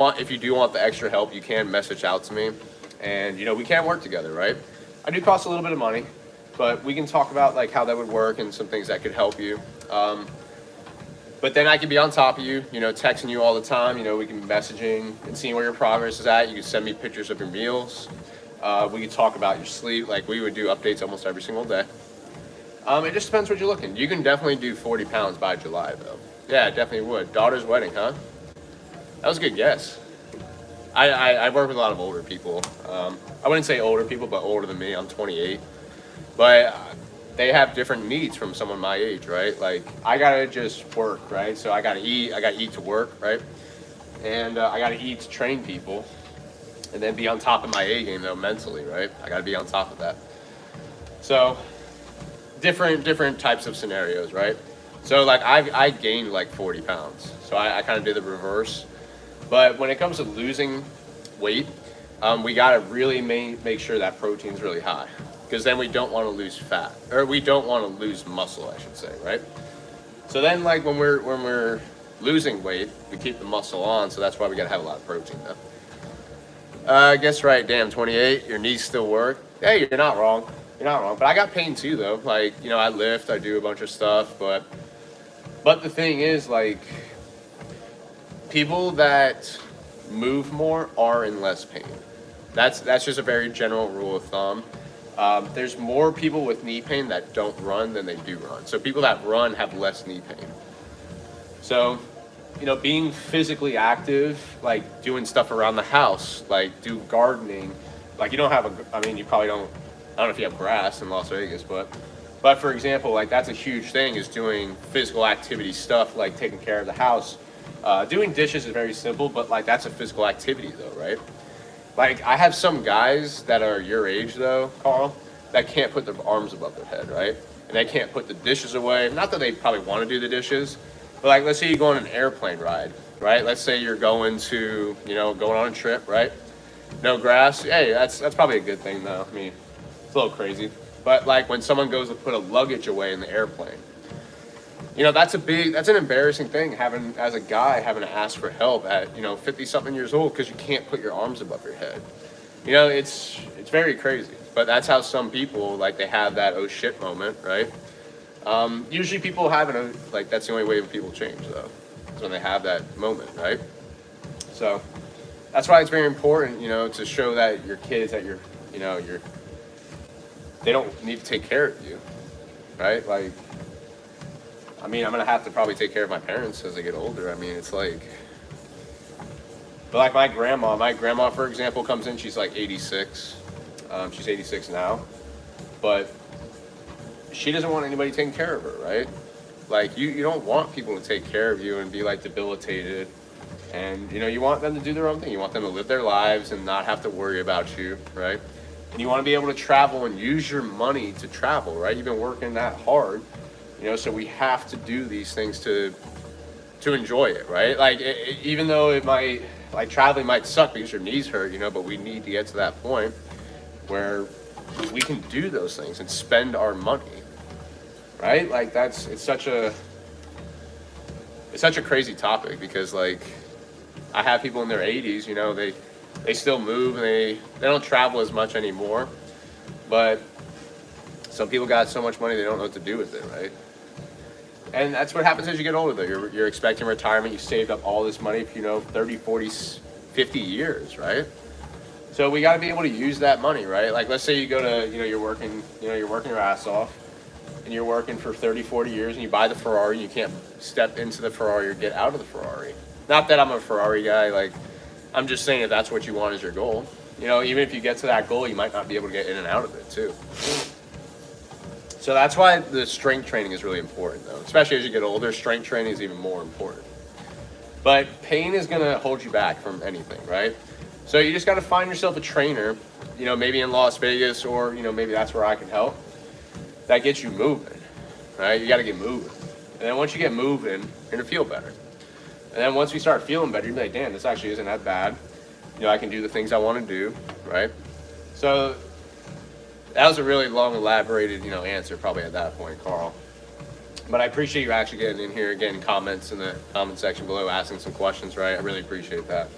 if you do want the extra help, you can message out to me, and we can work together, right? I do cost a little bit of money, but we can talk about like how that would work and some things that could help you. But then I can be on top of you, texting you all the time. We can be messaging and seeing where your progress is at. You can send me pictures of your meals. We can talk about your sleep. Like, we would do updates almost every single day. It just depends what you're looking. You can definitely do 40 pounds by July, though. Yeah, it definitely would. Daughter's wedding, huh? That was a good guess. I work with a lot of older people. I wouldn't say older people, but older than me. I'm 28. But they have different needs from someone my age, right? Like, I gotta just work, right? So I gotta eat to work, right? And I gotta eat to train people, and then be on top of my A game, though, mentally, right? I gotta be on top of that. So different types of scenarios, right? So like I gained like 40 pounds, so I kind of did the reverse. But when it comes to losing weight, we gotta really make sure that protein's really high, because then we don't want to lose fat, or we don't want to lose muscle, I should say, right? So then, like, when we're losing weight, we keep the muscle on, so that's why we gotta have a lot of protein, though. I guess right, damn, 28, your knees still work. Hey, you're not wrong. You're not wrong. But I got pain too, though. Like, I lift, I do a bunch of stuff, but the thing is, like, people that move more are in less pain. That's just a very general rule of thumb. There's more people with knee pain that don't run than they do run. So people that run have less knee pain. So, being physically active, like doing stuff around the house, like do gardening, like you probably don't, I don't know if you have grass in Las Vegas, but for example, like that's a huge thing, is doing physical activity stuff, like taking care of the house. Doing dishes is very simple, but like that's a physical activity though, right? Like, I have some guys that are your age though, Carl, that can't put their arms above their head, right? And they can't put the dishes away. Not that they probably want to do the dishes, but like, let's say you go on an airplane ride, right? Let's say you're going to, going on a trip, right? No grass. Hey, that's probably a good thing though. I mean, it's a little crazy. But like when someone goes to put a luggage away in the airplane, that's an embarrassing thing, as a guy having to ask for help at 50 something years old, because you can't put your arms above your head. It's very crazy, but that's how some people, like, they have that oh shit moment, right? Usually people that's the only way people change, though, is when they have that moment, right? So that's why it's very important, to show that your kids that they don't need to take care of you, right? Like, I mean, I'm going to have to probably take care of my parents as they get older. I mean, it's like, but like my grandma, for example, comes in, she's like 86. She's 86 now, but she doesn't want anybody taking care of her, right? Like, you don't want people to take care of you and be like debilitated. And, you want them to do their own thing. You want them to live their lives and not have to worry about you, right? And you want to be able to travel and use your money to travel, right? You've been working that hard. So we have to do these things to enjoy it, right? Like, even though it might, like, traveling might suck because your knees hurt, but we need to get to that point where we can do those things and spend our money, right? Like, it's such a crazy topic, because, like, I have people in their 80s, they still move, and they don't travel as much anymore, but some people got so much money they don't know what to do with it, right? And that's what happens as you get older, though. You're expecting retirement. You saved up all this money for, 30, 40, 50 years, right? So we got to be able to use that money, right? Like, let's say you go to, you're working your ass off, and you're working for 30, 40 years, and you buy the Ferrari, and you can't step into the Ferrari or get out of the Ferrari. Not that I'm a Ferrari guy. Like, I'm just saying, if that's what you want as your goal, even if you get to that goal, you might not be able to get in and out of it, too. So that's why the strength training is really important, though. Especially as you get older, strength training is even more important. But pain is going to hold you back from anything, right? So you just got to find yourself a trainer, maybe in Las Vegas, or, maybe that's where I can help, that gets you moving, right? You got to get moving. And then once you get moving, you're going to feel better. And then once we start feeling better, you'll be like, damn, this actually isn't that bad. I can do the things I want to do, right? So that was a really long, elaborated, answer probably at that point, Carl. But I appreciate you actually getting in here, getting comments in the comment section below, asking some questions, right? I really appreciate that.